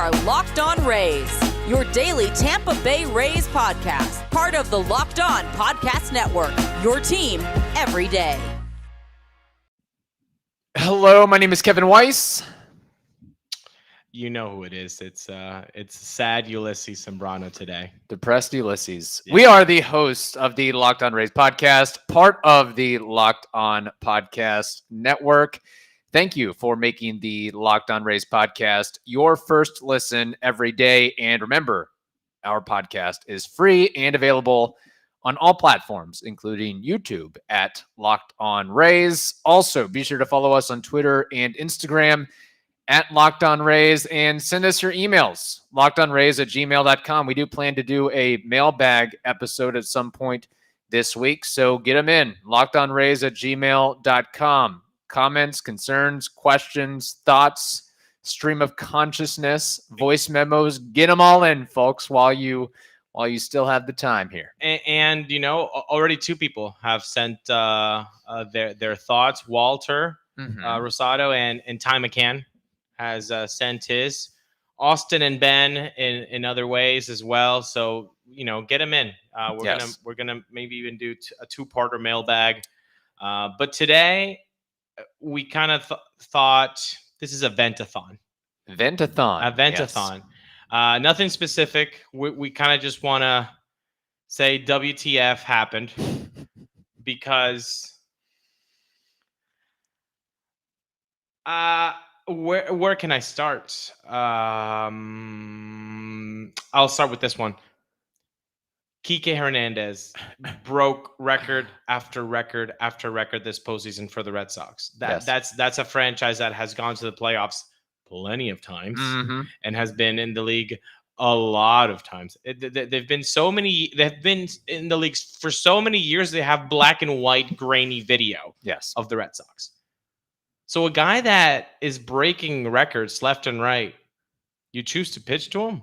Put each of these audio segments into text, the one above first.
are Locked On Rays, your daily Tampa Bay Rays podcast, part of the Locked On Podcast Network, your team every day. Hello, my name is Kevin Weiss. You know who it is. It's sad Ulises Sambrano today. Depressed Ulises. Yeah. We are the hosts of the Locked On Rays podcast, part of the Locked On Podcast Network. Thank you for making the Locked On Rays podcast your first listen every day. And remember, our podcast is free and available on all platforms, including YouTube at Locked On Rays. Also, be sure to follow us on Twitter and Instagram at Locked On Rays, and send us your emails, lockedonrays@gmail.com. We do plan to do a mailbag episode at some point this week, so get them in, lockedonrays@gmail.com. Comments, concerns, questions, thoughts, stream of consciousness, voice memos, get them all in, folks, while you still have the time here. And you know, already two people have sent their thoughts. Walter Rosado and Ty McCann has sent his. Austin and Ben in other ways as well. So, you know, get them in. We're gonna maybe even do a two-parter mailbag. But today we kind of thought this is a vent-a-thon. A vent-a-thon. Yes. Nothing specific. We kind of just want to say WTF happened because where can I start? I'll start with this one. Kiké Hernandez broke record after record after record this postseason for the Red Sox. That's a franchise that has gone to the playoffs plenty of times and has been in the league a lot of times. They've been in the leagues for so many years. They have black and white grainy video of the Red Sox. So a guy that is breaking records left and right, you choose to pitch to him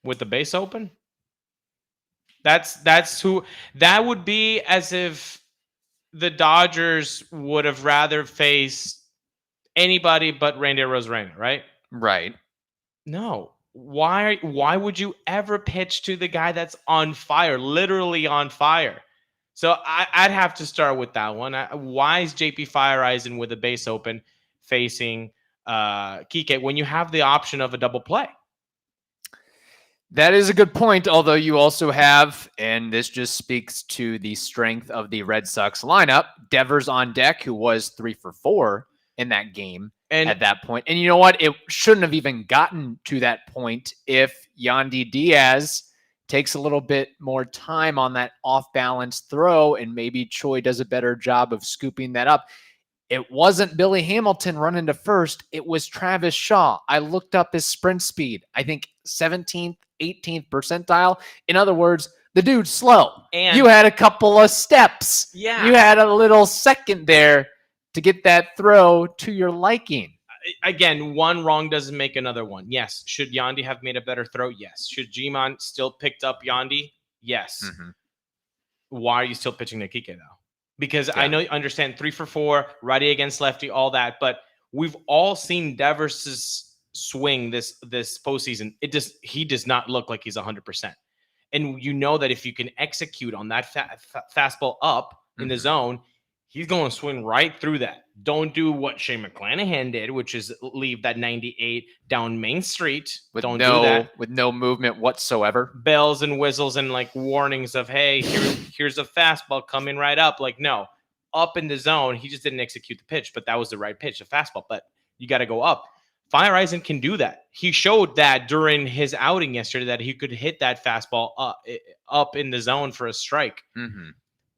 with the base open. That would be as if the Dodgers would have rather faced anybody but Randy Arozarena, right? Right. No. Why would you ever pitch to the guy that's on fire, literally on fire? So I'd have to start with that one. Why is JP Fireeisen with a base open facing Kiké when you have the option of a double play? That is a good point, although you also have, and this just speaks to the strength of the Red Sox lineup, Devers on deck, who was 3 for 4 in that game at that point. And you know what? It shouldn't have even gotten to that point if Yandy Diaz takes a little bit more time on that off-balance throw, and maybe Choi does a better job of scooping that up. It wasn't Billy Hamilton running to first. It was Travis Shaw. I looked up his sprint speed. I think 17th, 18th percentile. In other words, the dude's slow. And you had a couple of steps. Yeah. You had a little second there to get that throw to your liking. Again, one wrong doesn't make another one. Yes. Should Yandy have made a better throw? Yes. Should G-Man still picked up Yandy? Yes. Why are you still pitching to Kiké, though? Because I know you understand 3 for 4, righty against lefty, all that. But we've all seen Devers' swing this postseason. He does not look like he's 100%. And you know that if you can execute on that fastball up in the zone, he's going to swing right through that. Don't do what Shane McClanahan did, which is leave that 98 down Main Street. Don't do that. With no movement whatsoever. Bells and whistles and like warnings of, hey, here's a fastball coming right up. Like, no, up in the zone. He just didn't execute the pitch, but that was the right pitch, a fastball. But you got to go up. Fireeisen can do that. He showed that during his outing yesterday that he could hit that fastball up in the zone for a strike.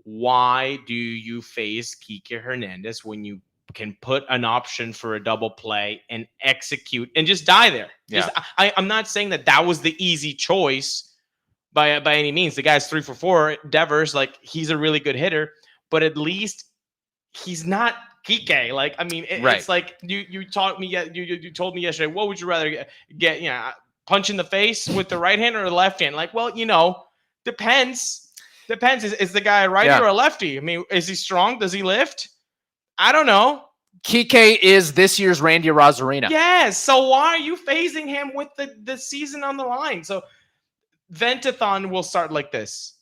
Why do you face Kiké Hernandez when you can put an option for a double play and execute and just die there? Yeah. I'm not saying that was the easy choice by any means. The guy's 3 for 4. Devers, like, he's a really good hitter, but at least he's not Kiké. Like, I mean, it's like you told me yesterday, what would you rather get? Punch in the face with the right hand or the left hand? Like, well, depends. Is the guy a righty or a lefty? I mean, is he strong? Does he lift? I don't know. Kiké is this year's Randy Arozarena. Yes. So why are you phasing him with the season on the line? So Ventathon will start like this.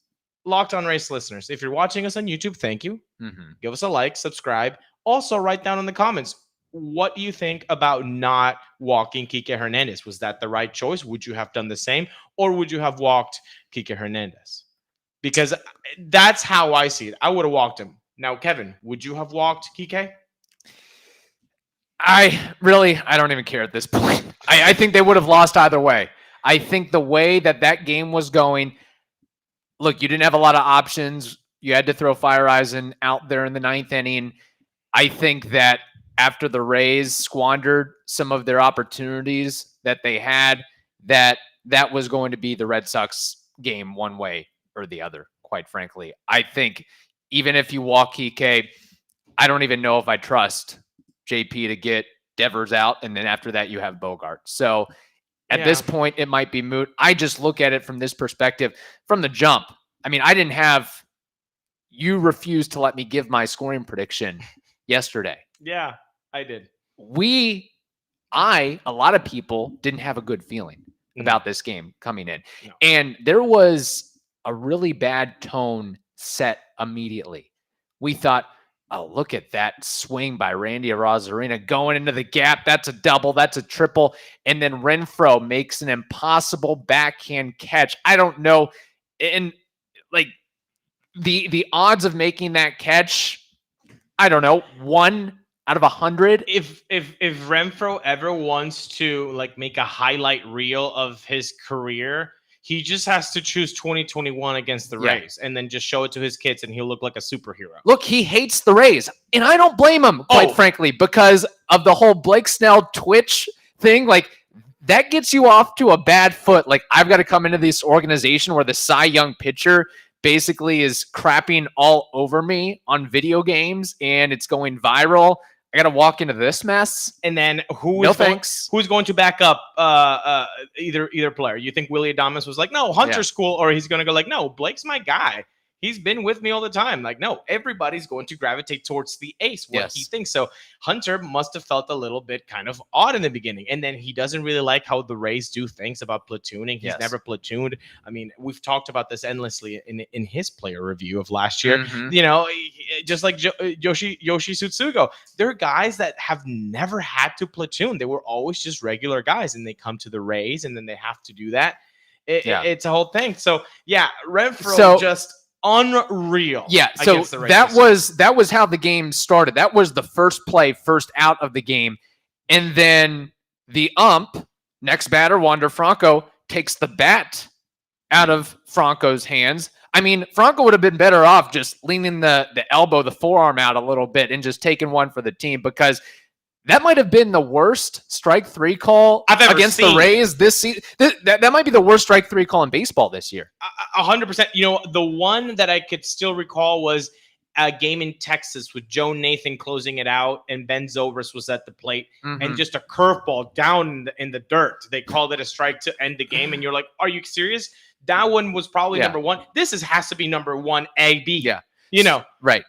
Locked on Race listeners, if you're watching us on YouTube, thank you. Give us a like, subscribe. Also, write down in the comments, what do you think about not walking Kiké Hernandez? Was that the right choice? Would you have done the same? Or would you have walked Kiké Hernandez? Because that's how I see it. I would have walked him. Now, Kevin, would you have walked Kiké? I don't even care at this point. I think they would have lost either way. I think the way that game was going, look, you didn't have a lot of options. You had to throw Fireisen out there in the 9th inning. I think that after the Rays squandered some of their opportunities that they had, that was going to be the Red Sox game one way or the other, quite frankly. I think even if you walk Kiké, I don't even know if I trust JP to get Devers out, and then after that you have Bogart. So at this point, it might be moot. I just look at it from this perspective, from the jump. I mean, you refused to let me give my scoring prediction yesterday. Yeah, I did. A lot of people didn't have a good feeling about this game coming in. No. And there was a really bad tone set immediately. We thought, oh, look at that swing by Randy Arozarena going into the gap. That's a double. That's a triple. And then Renfroe makes an impossible backhand catch. I don't know. And like the odds of making that catch, I don't know, 1 out of 100. If Renfroe ever wants to like make a highlight reel of his career, he just has to choose 2021 against the Rays and then just show it to his kids and he'll look like a superhero. Look, he hates the Rays. And I don't blame him, quite frankly, because of the whole Blake Snell Twitch thing. Like, that gets you off to a bad foot. Like, I've got to come into this organization where the Cy Young pitcher basically is crapping all over me on video games and it's going viral. I got to walk into this mess. And then who's going to back up either player? You think Willie Adames was like, no, Hunter's cool, or he's going to go like, no, Blake's my guy. He's been with me all the time. Like, no, everybody's going to gravitate towards the ace, what he thinks. So Hunter must have felt a little bit kind of odd in the beginning. And then he doesn't really like how the Rays do things about platooning. He's never platooned. I mean, we've talked about this endlessly in his player review of last year. You know, just like Yoshi Tsutsugo. There are guys that have never had to platoon. They were always just regular guys, and they come to the Rays, and then they have to do that. It's a whole thing. So, yeah, Renfroe just... unreal. Yeah, so that was how the game started. That was the first play, first out of the game. And then the next batter, Wander Franco, takes the bat out of Franco's hands. I mean, Franco would have been better off just leaning the elbow, the forearm out a little bit and just taking one for the team, because that might have been the worst strike 3 call against the Rays this season. That might be the worst strike 3 call in baseball this year. 100%. You know, the one that I could still recall was a game in Texas with Joe Nathan closing it out, and Ben Zobrist was at the plate, and just a curveball down in the dirt. They called it a strike to end the game, and you're like, are you serious? That one was probably number 1. This has to be number 1A, B. Yeah. You know. Right.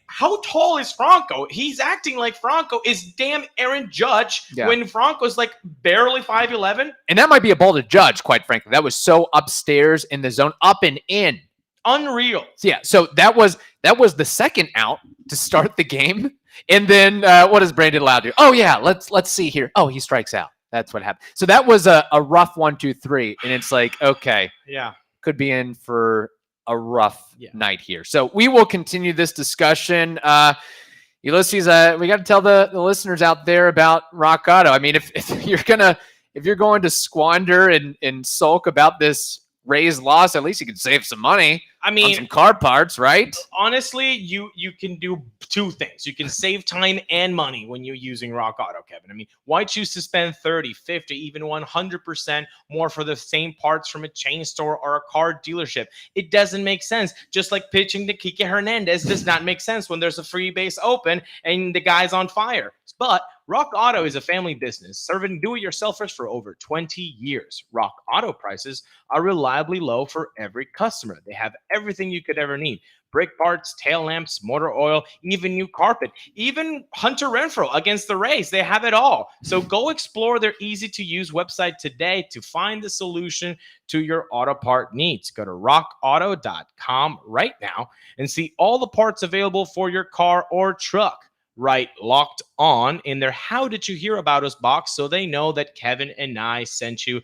How tall is Franco? He's acting like Franco is damn Aaron Judge when Franco's like barely 5'11". And that might be a ball to Judge, quite frankly. That was so upstairs in the zone, up and in. Unreal. Yeah, so that was the second out to start the game. And then what does Brandon Lowe do? Oh, yeah, let's see here. Oh, he strikes out. That's what happened. So that was a rough 1, 2, 3. And it's like, okay. Yeah. Could be in for a rough night here. So we will continue this discussion. Ulises, we got to tell the listeners out there about Rock Auto. I mean, if you're going to squander and sulk about this Rays loss, at least you can save some money. I mean, on some car parts, right? Honestly, you can do 2 things. You can save time and money when you're using Rock Auto, Kevin. I mean, why choose to spend 30, 50, even 100% more for the same parts from a chain store or a car dealership? It doesn't make sense. Just like pitching to Kiké Hernandez does not make sense when there's a free base open and the guy's on fire. But Rock Auto is a family business serving do-it-yourselfers for over 20 years. Rock Auto prices are reliably low for every customer. They have everything you could ever need. Brake parts, tail lamps, motor oil, even new carpet, even Hunter Renfroe against the Rays. They have it all. So go explore their easy-to-use website today to find the solution to your auto part needs. Go to rockauto.com right now and see all the parts available for your car or truck. Right, Locked On in their How Did You Hear About Us box so they know that Kevin and I sent you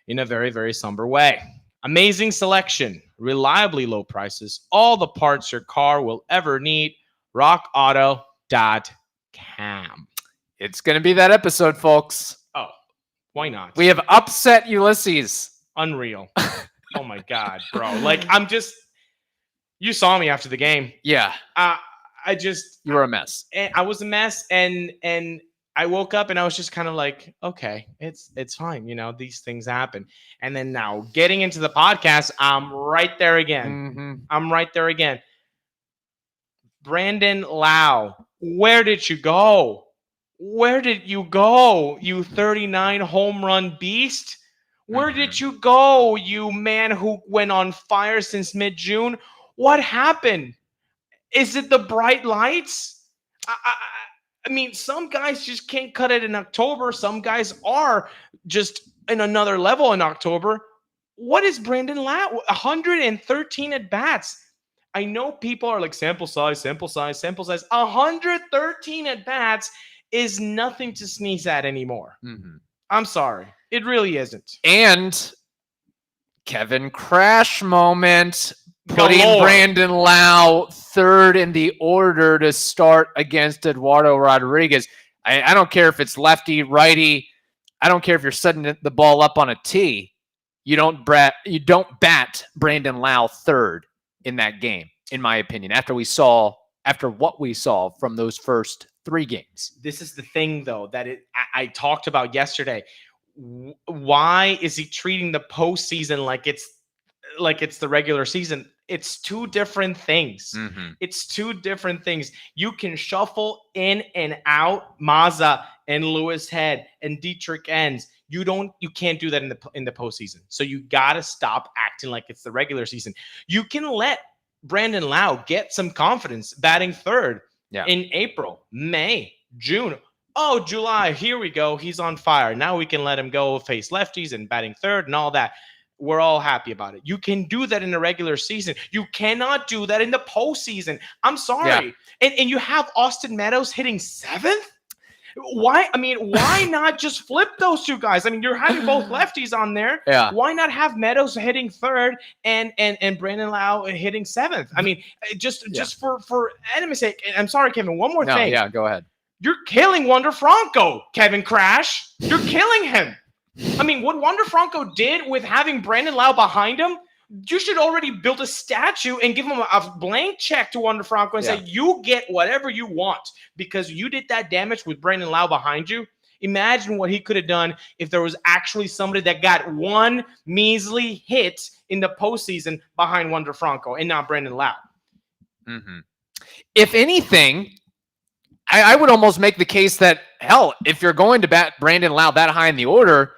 in a very, very somber way. Amazing selection, reliably low prices, all the parts your car will ever need. rockauto.com. It's going to be that episode, folks. Oh, why not? We have upset Ulises. Unreal. Oh my God, bro. Like, you saw me after the game. Yeah. You were a mess. I was a mess, and I woke up and I was just kind of like, okay, it's fine. These things happen. And then now getting into the podcast, I'm right there again. I'm right there again. Brandon Lowe, where did you go? Where did you go, you 39 home run beast? Where did you go, you man who went on fire since mid-June? What happened? Is it the bright lights? I mean, some guys just can't cut it in October. Some guys are just in another level in October. What is Brandon Lowe? 113 at-bats. I know people are like, sample size. 113 at-bats is nothing to sneeze at anymore. I'm sorry. It really isn't. And Kevin Crash moment. Putting Galore. Brandon Lowe third in the order to start against Eduardo Rodriguez. I don't care if it's lefty, righty. I don't care if you're setting the ball up on a tee. You don't bat Brandon Lowe third in that game, in my opinion, after what we saw from those first 3 games. This is the thing, though, that I talked about yesterday. Why is he treating the postseason like it's the regular season? It's 2 different things. It's 2 different things. You can shuffle in and out Mazza and Lewis Head and Dietrich Enns. You can't do that in the postseason. So you got to stop acting like it's the regular season. You can let Brandon Lowe get some confidence batting third in April, May, June. Oh, July, here we go. He's on fire. Now we can let him go face lefties and batting third and all that. We're all happy about it. You can do that in the regular season. You cannot do that in the postseason. I'm sorry. Yeah. And you have Austin Meadows hitting 7th? Why? I mean, why not just flip those 2 guys? I mean, you're having both lefties on there. Yeah. Why not have Meadows hitting 3rd and Brandon Lowe hitting 7th? I mean, just for enemy's sake. I'm sorry, Kevin. One more thing. Yeah, go ahead. You're killing Wander Franco, Kevin Crash. You're killing him. I mean, what Wander Franco did with having Brandon Lowe behind him, you should already build a statue and give him a blank check to Wander Franco and say, you get whatever you want because you did that damage with Brandon Lowe behind you. Imagine what he could have done if there was actually somebody that got 1 measly hit in the postseason behind Wander Franco and not Brandon Lowe. If anything, I would almost make the case that, hell, if you're going to bat Brandon Lowe that high in the order,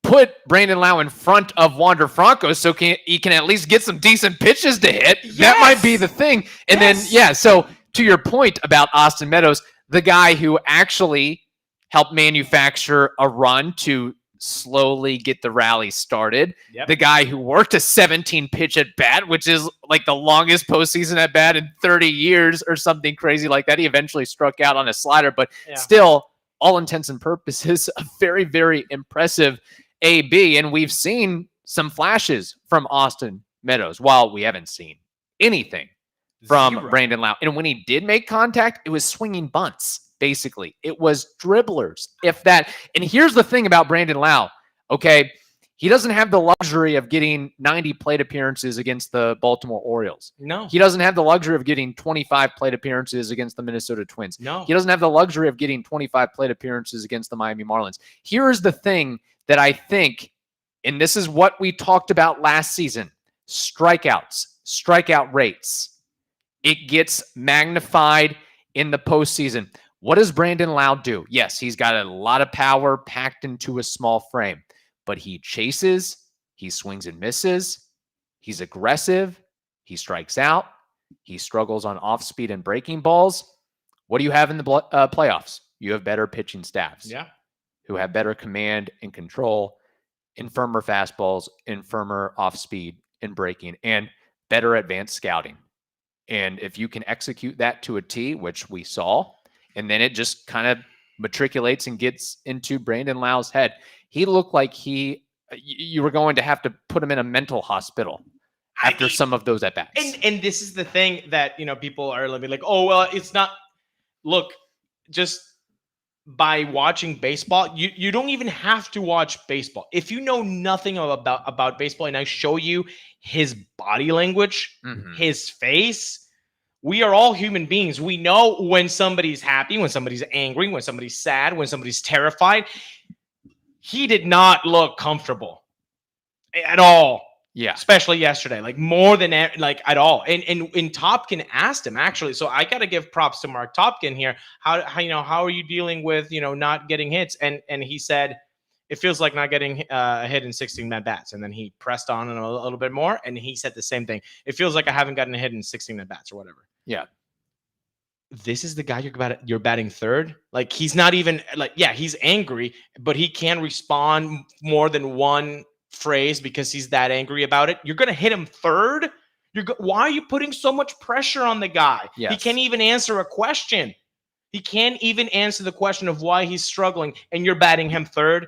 put Brandon Lowe in front of Wander Franco so he can at least get some decent pitches to hit. Yes! That might be the thing. And then, so to your point about Austin Meadows, the guy who actually helped manufacture a run to slowly get the rally started, the guy who worked a 17-pitch at bat, which is like the longest postseason at bat in 30 years or something crazy like that. He eventually struck out on a slider, but still, all intents and purposes, a very, very impressive AB, and we've seen some flashes from Austin Meadows while we haven't seen anything from Brandon Lowe. And when he did make contact, it was swinging bunts, basically. It was dribblers, if that. And here's the thing about Brandon Lowe, okay? He doesn't have the luxury of getting 90 plate appearances against the Baltimore Orioles. No. He doesn't have the luxury of getting 25 plate appearances against the Minnesota Twins. No. He doesn't have the luxury of getting 25 plate appearances against the Miami Marlins. Here's the thing that I think, and this is what we talked about last season, strikeouts, strikeout rates. It gets magnified in the postseason. What does Brandon Lowe do? Yes, he's got a lot of power packed into a small frame, but he chases, he swings and misses, he's aggressive, he strikes out, he struggles on off speed and breaking balls. What do you have in the playoffs? You have better pitching staffs who have better command and control, infirmer fastballs, infirmer off speed and breaking, and better advanced scouting. And if you can execute that to a T, which we saw, and then it just kind of matriculates and gets into Brandon Lowe's head, he looked like you were going to have to put him in a mental hospital after some of those at-bats. And this is the thing that, people are like, oh, well, it's not. Look, just by watching baseball, you don't even have to watch baseball. If you know nothing about baseball and I show you his body language, his face, we are all human beings. We know when somebody's happy, when somebody's angry, when somebody's sad, when somebody's terrified. He did not look comfortable at all. Yeah. Especially yesterday, like more than at all. And Topkin asked him actually. So I got to give props to Mark Topkin here. How are you dealing with, not getting hits? And he said, it feels like not getting a hit in 16 at bats. And then he pressed on a little bit more. And he said the same thing. It feels like I haven't gotten a hit in 16 at bats or whatever. Yeah. This is the guy you're batting third. Like he's not even he's angry, but he can respond more than one phrase because he's that angry about it. You're going to hit him third. Why are you putting so much pressure on the guy? Yes. He can't even answer a question. He can't even answer the question of why he's struggling, and you're batting him third.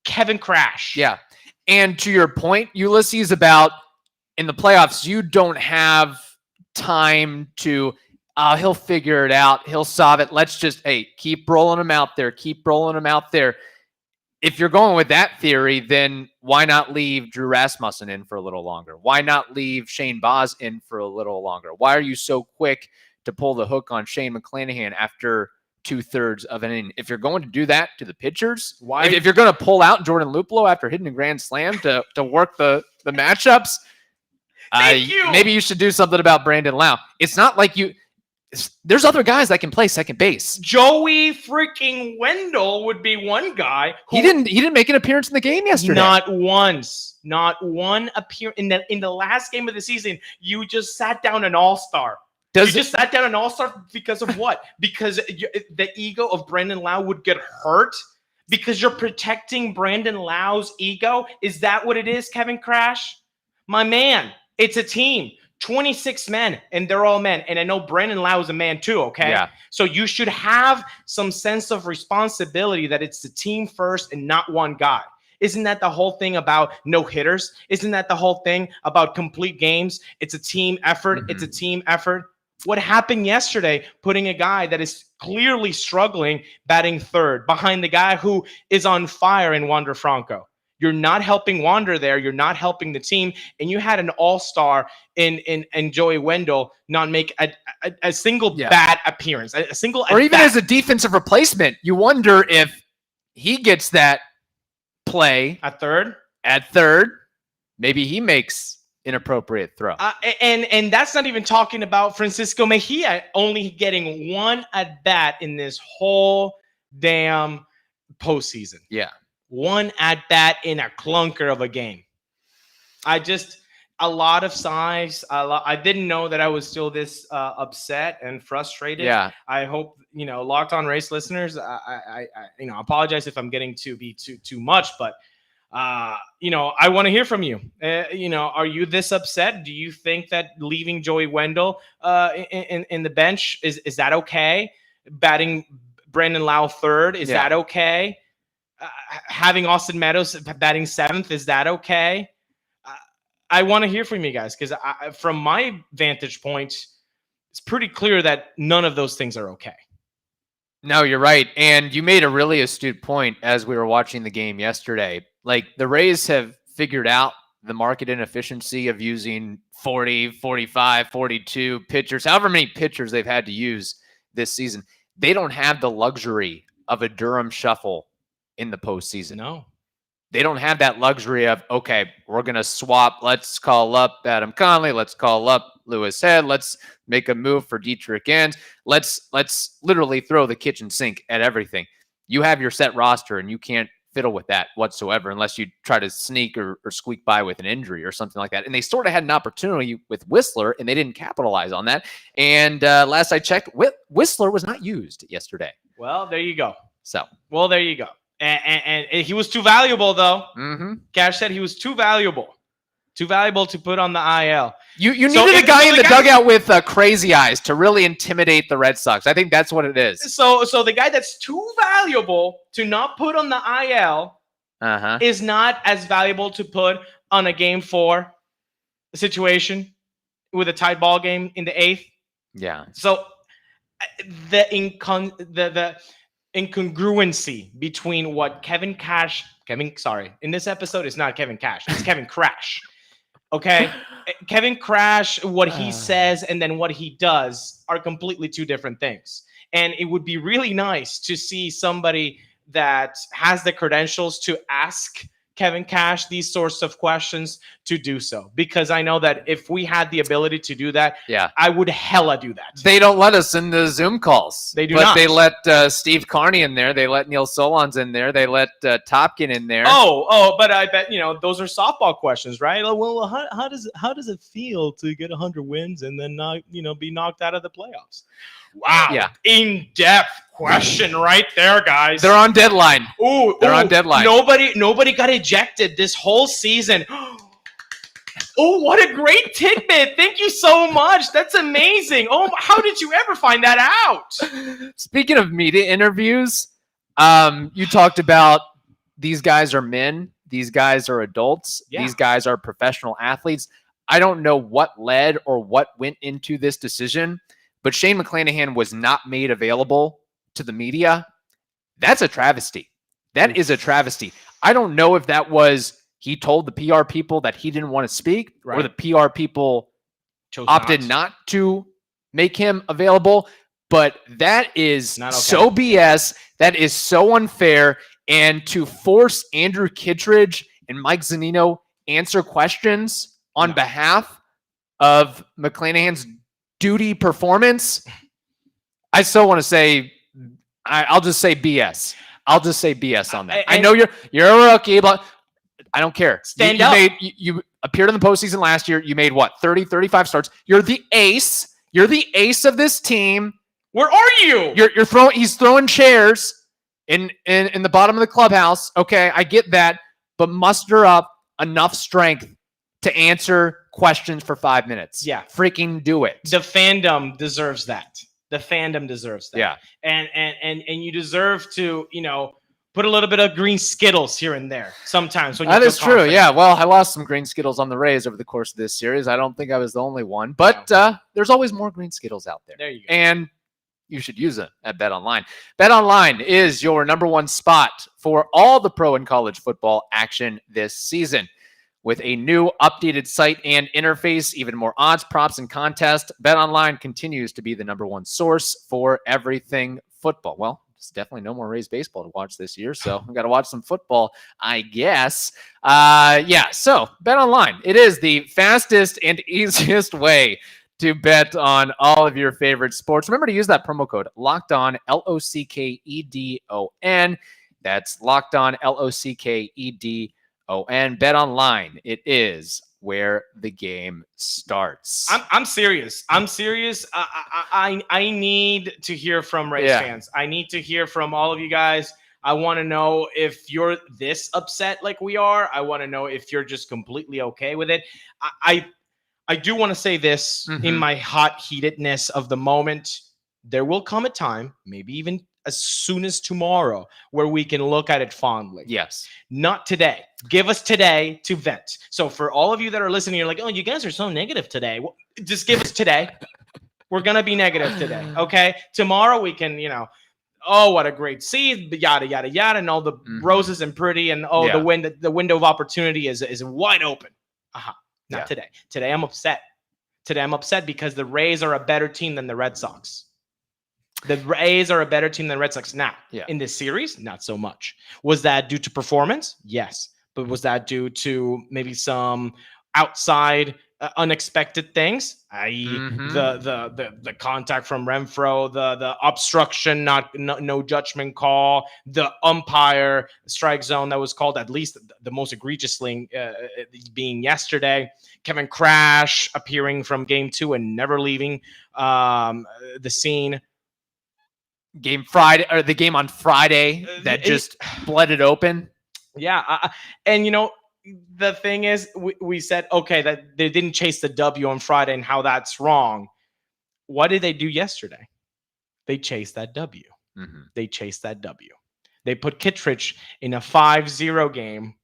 Kevin Crash. Yeah. And to your point, Ulises, about in the playoffs, you don't have time to, he'll figure it out. He'll solve it. Let's just, keep rolling him out there. Keep rolling him out there. If you're going with that theory, then why not leave Drew Rasmussen in for a little longer? Why not leave Shane Baz in for a little longer? Why are you so quick to pull the hook on Shane McClanahan after 2/3 of an inning? If you're going to do that to the pitchers, if you're going to pull out Jordan Luplow after hitting a grand slam to work the matchups, maybe you should do something about Brandon Lowe. It's not like there's other guys that can play second base. Joey freaking Wendell would be one guy. He didn't make an appearance in the game yesterday. Not once. Not one appearance in the last game of the season. You just sat down an all-star. Just sat down an all-star because of what? Because the ego of Brandon Lowe would get hurt because you're protecting Brandon Lowe's ego. Is that what it is, Kevin Crash? My man, it's a team. 26 men, and they're all men. And I know Brandon Lowe is a man too, okay? Yeah. So you should have some sense of responsibility that it's the team first and not one guy. Isn't that the whole thing about no hitters? Isn't that the whole thing about complete games? It's a team effort. It's a team effort. What happened yesterday, putting a guy that is clearly struggling batting third behind the guy who is on fire in Wander Franco? You're not helping Wander there. You're not helping the team. And you had an all-star in Joey Wendell not make a single bad appearance, a single or even as a defensive replacement. You wonder if he gets that play at third. Maybe he makes inappropriate throw. And that's not even talking about Francisco Mejia only getting one at bat in this whole damn postseason. Yeah. One at bat in a clunker of a game. A lot of sighs. I didn't know that I was still this upset and frustrated. Yeah. I hope, Locked On Race listeners, I apologize if I'm getting to be too much, but I want to hear from you. Are you this upset? Do you think that leaving Joey Wendell in the bench is that okay? Batting Brandon Lowe third, is that okay? Having Austin Meadows batting seventh, is that okay? I want to hear from you guys because from my vantage point, it's pretty clear that none of those things are okay. No, you're right. And you made a really astute point as we were watching the game yesterday. Like, the Rays have figured out the market inefficiency of using 40, 45, 42 pitchers, however many pitchers they've had to use this season. They don't have the luxury of a Durham shuffle in the postseason. No. They don't have that luxury of, okay, we're going to swap. Let's call up Adam Conley. Let's call up Lewis Head. Let's make a move for Dietrich Ends. Let's literally throw the kitchen sink at everything. You have your set roster, and you can't fiddle with that whatsoever unless you try to sneak or squeak by with an injury or something like that. And they sort of had an opportunity with Whistler, and they didn't capitalize on that. And last I checked, Whistler was not used yesterday. Well, there you go. Well, there you go. And he was too valuable, though. Mm-hmm. Cash said he was too valuable to put on the IL. You needed a guy in the dugout with crazy eyes to really intimidate the Red Sox. I think that's what it is. So the guy that's too valuable to not put on the IL is not as valuable to put on a Game 4 situation with a tied ball game in the 8th. Yeah. So the incongruency between what in this episode, it's not Kevin Cash, it's Kevin Crash. Okay. Kevin Crash, what he says and then what he does are completely two different things. And it would be really nice to see somebody that has the credentials to ask Kevin Cash these sorts of questions to do so. Because I know that if we had the ability to do that, I would hella do that. They don't let us in the Zoom calls. They do not. But they let Steve Carney in there. They let Neil Solondz in there. They let Topkin in there. But I bet, those are softball questions, right? Well, how does it feel to get 100 wins and then not, be knocked out of the playoffs? Wow. Yeah. In-depth question right there, guys. They're on deadline. They're on deadline. Nobody got ejected this whole season. Oh, what a great tidbit. Thank you so much. That's amazing. Oh, how did you ever find that out? Speaking of media interviews, you talked about these guys are men. These guys are adults. Yeah. These guys are professional athletes. I don't know what led or what went into this decision, but Shane McClanahan was not made available to the media. That's a travesty. That is a travesty. I don't know if that was he told the PR people that he didn't want to speak, or the PR people opted not to make him available. But that is so BS. That is so unfair. And to force Andrew Kittredge and Mike Zunino answer questions on behalf of McClanahan's duty performance, I still want to say, I'll just say BS. I'll just say BS on that. I know you're a rookie, but I don't care. Stand up. You appeared in the postseason last year. You made what, 30, 35 starts. You're the ace. You're the ace of this team. Where are you? He's throwing chairs in the bottom of the clubhouse. Okay, I get that, but muster up enough strength to answer questions for 5 minutes. Yeah. Freaking do it. The fandom deserves that. Yeah. And you deserve to, put a little bit of green Skittles here and there sometimes. When that is true. Yeah. Well, I lost some green Skittles on the Rays over the course of this series. I don't think I was the only one, but there's always more green Skittles out there. There you go. And you should use it at BetOnline. BetOnline is your number one spot for all the pro and college football action this season. With a new updated site and interface, even more odds, props, and contests, BetOnline continues to be the number one source for everything football. Well, there's definitely no more Rays baseball to watch this year, so we got to watch some football, I guess. So BetOnline, it is the fastest and easiest way to bet on all of your favorite sports. Remember to use that promo code LOCKEDON, LOCKEDON. That's LOCKEDON, LOCKEDON. BetOnline, it is where the game starts. I'm serious. I need to hear from Rays fans. I need to hear from all of you guys. I want to know if you're this upset like we are. I want to know if you're just completely okay with it. I do want to say this in my hot heatedness of the moment. There will come a time, maybe even as soon as tomorrow, where we can look at it fondly. Yes. Not today. Give us today to vent. So for all of you that are listening, you're like, oh, you guys are so negative today. Well, just give us today. We're going to be negative today. Okay. Tomorrow we can, oh, what a great seed, yada, yada, yada, and all the roses and pretty, and the window of opportunity is wide open. Not today. Today I'm upset. Today I'm upset because the Rays are a better team than the Red Sox. The Rays are a better team than the Red Sox. Now, in this series, not so much. Was that due to performance? Yes. but was that due to maybe some outside unexpected things, i.e., the contact from Renfroe, the obstruction, no judgment call, the umpire strike zone that was called, at least the most egregious thing being yesterday, Kevin Crash appearing from game 2 and never leaving the scene. Game Friday, or the game on Friday that just bled it open. Yeah, and the thing is, we said, okay, that they didn't chase the W on Friday and how that's wrong. What did they do yesterday? They chased that W. Mm-hmm. They chased that W. They put Kittredge in a 5-0 game.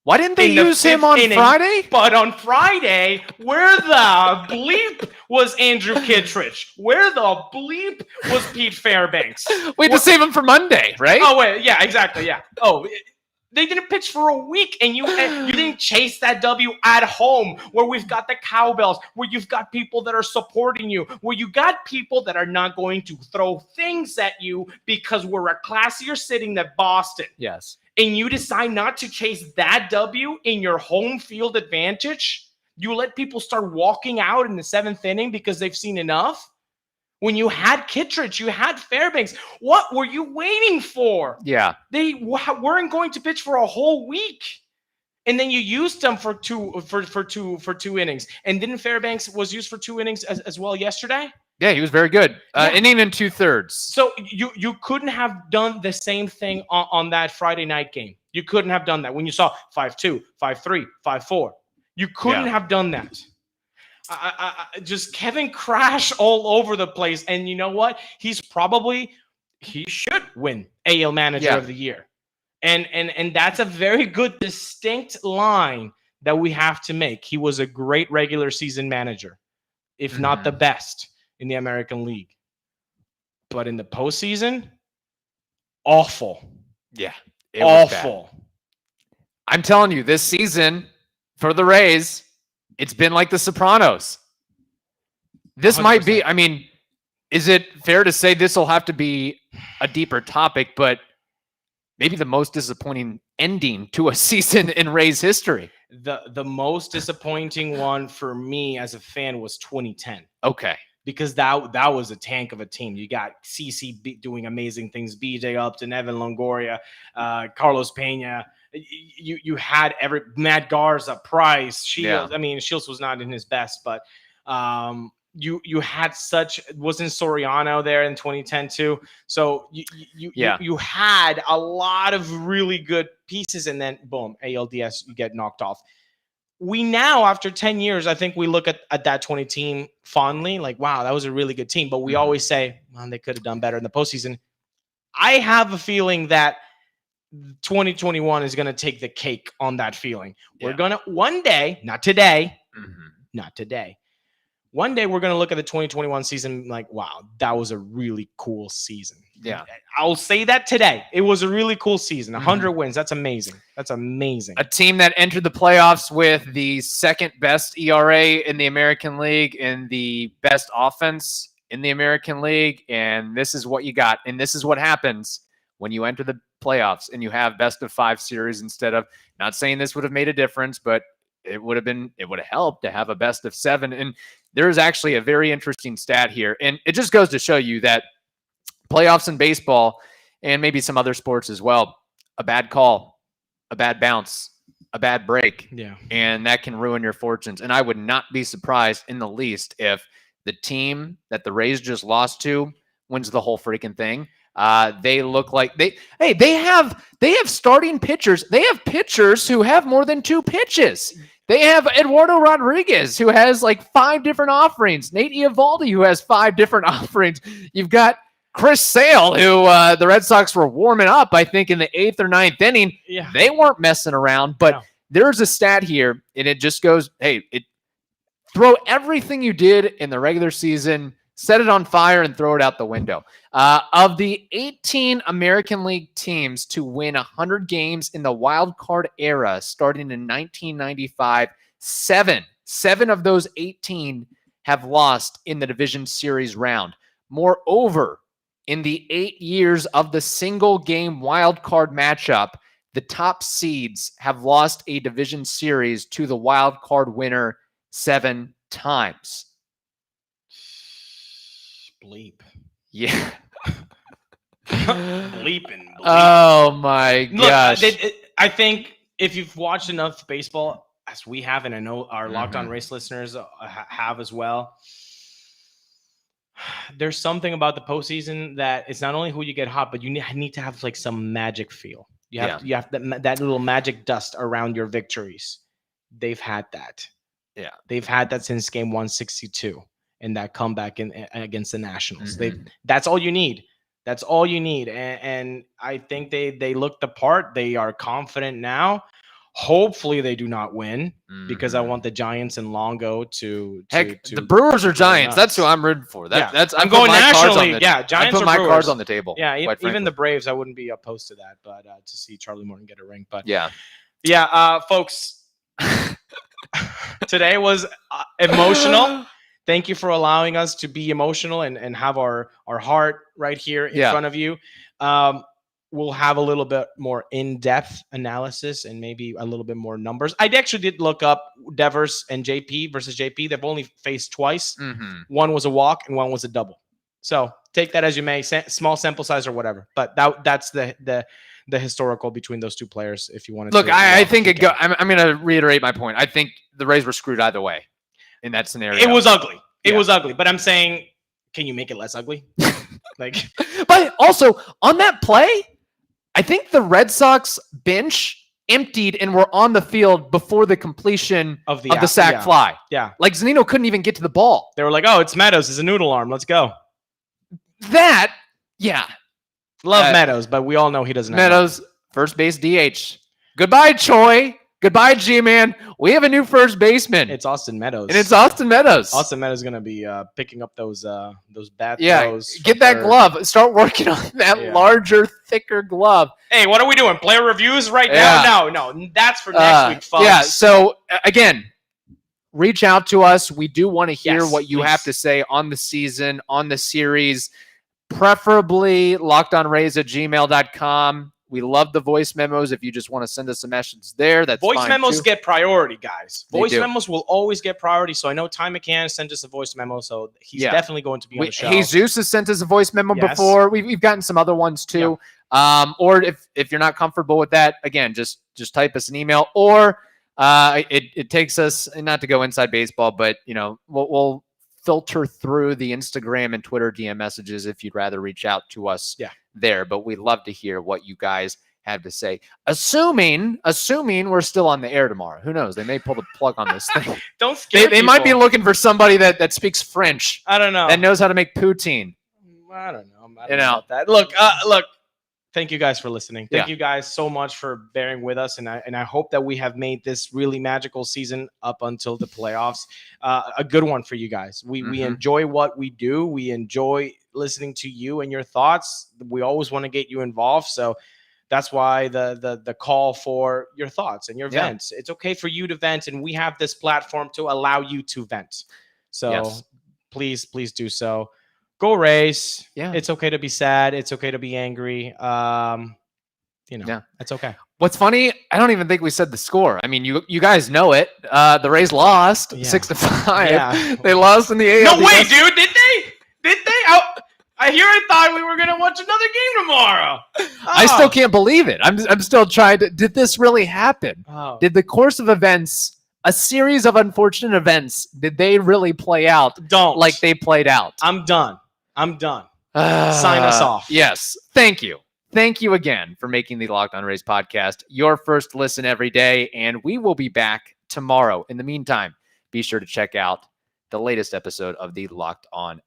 Why didn't they use him on Friday? But on Friday, where the bleep was Andrew Kittredge? Where the bleep was Pete Fairbanks? We had to save him for Monday, right? Oh, wait, yeah, exactly, yeah. Oh, they didn't pitch for a week, and you didn't chase that W at home, where we've got the cowbells, where you've got people that are supporting you, where you got people that are not going to throw things at you because we're a classier city than Boston. Yes. And you decide not to chase that W in your home field advantage? You let people start walking out in the 7th inning because they've seen enough? When you had Kittredge, you had Fairbanks. What were you waiting for? Yeah. They weren't going to pitch for a whole week. And then you used them for two innings. And didn't Fairbanks was used for 2 innings as well yesterday? Yeah, he was very good. Inning and 2/3. So you couldn't have done the same thing on that Friday night game. You couldn't have done that when you saw 5-2, 5-3, 5-4. You couldn't have done that. Just Kevin Crash all over the place. And you know what? He should win AL Manager of the Year. And that's a very good, distinct line that we have to make. He was a great regular season manager, if not the best in the American League. But in the postseason, awful. Yeah. Awful. I'm telling you, this season for the Rays, it's been like The Sopranos. This 100%. Might be, I mean, is it fair to say this will have to be a deeper topic, but maybe the most disappointing ending to a season in Rays history? The most disappointing one for me as a fan was 2010. Okay. Because that was a tank of a team. You got CC doing amazing things, BJ Upton, Evan Longoria, Carlos Pena. You had Matt Garza, Price, Shields. Yeah. I mean, Shields was not in his best, but you had wasn't Soriano there in 2010 too. So you had a lot of really good pieces, and then boom, ALDS, you get knocked off. We now, after 10 years, I think we look at that 20 team fondly, like, wow, that was a really good team. But we always say, well, they could have done better in the postseason. I have a feeling that 2021 is going to take the cake on that feeling. Yeah. We're going to one day, not today, one day we're going to look at the 2021 season like, wow, that was a really cool season. Yeah. I'll say that today. It was a really cool season. 100 wins. That's amazing. That's amazing. A team that entered the playoffs with the second best ERA in the American League and the best offense in the American League. And this is what you got. And this is what happens when you enter the playoffs and you have best of 5 series instead of, not saying this would have made a difference, but it would have helped to have a best of 7. And there's actually a very interesting stat here. And it just goes to show you that playoffs in baseball and maybe some other sports as well, a bad call, a bad bounce, a bad break. Yeah. And that can ruin your fortunes. And I would not be surprised in the least if the team that the Rays just lost to wins the whole freaking thing. They look like they have starting pitchers. They have pitchers who have more than 2 pitches. They have Eduardo Rodriguez, who has like 5 different offerings. Nate Eovaldi, who has 5 different offerings. You've got Chris Sale, who the Red Sox were warming up, I think, in the 8th or 9th inning. Yeah. They weren't messing around. But there's a stat here, and it just goes, throw everything you did in the regular season, set it on fire, and throw it out the window. Of the 18 American League teams to win 100 games in the wild card era starting in 1995, 7 of those 18 have lost in the division series round. Moreover, in the 8 years of the single game wild card matchup, the top seeds have lost a division series to the wild card winner 7 times. Bleep. Yeah. Bleeping. Oh my gosh. Look, I think if you've watched enough baseball, as we have, and I know our Locked On Race listeners have as well, there's something about the postseason that it's not only who you get hot, but you need to have like some magic feel. You have that little magic dust around your victories. They've had that. Yeah, they've had that since game 162 and that comeback against the Nationals. That's all you need. That's all you need. And I think they looked the part. They are confident now. Hopefully they do not win because I want the Giants and Longo to the Brewers or Giants. That's who I'm rooting for. I'm going nationally. Giants I put or my Brewers. cards on the table. Yeah, even the Braves, I wouldn't be opposed to that, but to see Charlie Morton get a ring. But yeah, folks, today was emotional. Thank you for allowing us to be emotional and have our heart right here in front of you. We'll have a little bit more in-depth analysis and maybe a little bit more numbers. I actually did look up Devers and JP versus JP. They've only faced twice. One was a walk and one was a double. So take that as you may, small sample size or whatever. But that's the historical between those two players. If you want to look, I think I'm going to reiterate my point. I think the Rays were screwed either way in that scenario. It was ugly. It was ugly. But I'm saying, can you make it less ugly? But also on that play, I think the Red Sox bench emptied and were on the field before the completion of the sac fly. Yeah. Like Zunino couldn't even get to the ball. They were like, oh, it's Meadows. It's a noodle arm. Let's go. Love Meadows, but we all know he doesn't have Meadows, first base DH. Goodbye, Choi. Goodbye, G-Man. We have a new first baseman. It's Austin Meadows. And it's Austin Meadows. Austin Meadows is going to be picking up those bad throws. Get that glove. Start working on that larger, thicker glove. Hey, what are we doing? Player reviews right now? No. That's for next week, folks. Yeah, so again, reach out to us. We do want to hear what you have to say on the season, on the series, preferably lockedonrays@gmail.com. We love the voice memos. If you just want to send us a message there, that's voice fine memos too. Get priority, guys. Voice memos will always get priority. So I know Ty McCann sent us a voice memo, so he's definitely going to be on the show. Jesus has sent us a voice memo before. We've gotten some other ones too. Yeah. Or if you're not comfortable with that, again, just type us an email. Or it takes us, not to go inside baseball, but we'll filter through the Instagram and Twitter DM messages if you'd rather reach out to us there. But we'd love to hear what you guys have to say. Assuming we're still on the air tomorrow. Who knows? They may pull the plug on this thing. Don't scare They might be looking for somebody that speaks French. I don't know. That knows how to make poutine. I don't know. I don't know about that. Look. Thank you guys for listening. Thank you guys so much for bearing with us. And I hope that we have made this really magical season up until the playoffs a good one for you guys. We enjoy what we do. We enjoy listening to you and your thoughts. We always want to get you involved. So that's why the call for your thoughts and your vents. It's okay for you to vent. And we have this platform to allow you to vent. So please do so. Go Rays. Yeah. It's okay to be sad. It's okay to be angry. It's okay. What's funny, I don't even think we said the score. I mean, you guys know it. The Rays lost 6-5. Yeah. They lost in the AL. No way, dude. Did they? I thought we were going to watch another game tomorrow. I still can't believe it. I'm still trying to. Did this really happen? Did the course of events, a series of unfortunate events, did they really play out like they played out? I'm done. Sign us off. Yes. Thank you. Thank you again for making the Locked On Rays podcast your first listen every day, and we will be back tomorrow. In the meantime, be sure to check out the latest episode of the Locked On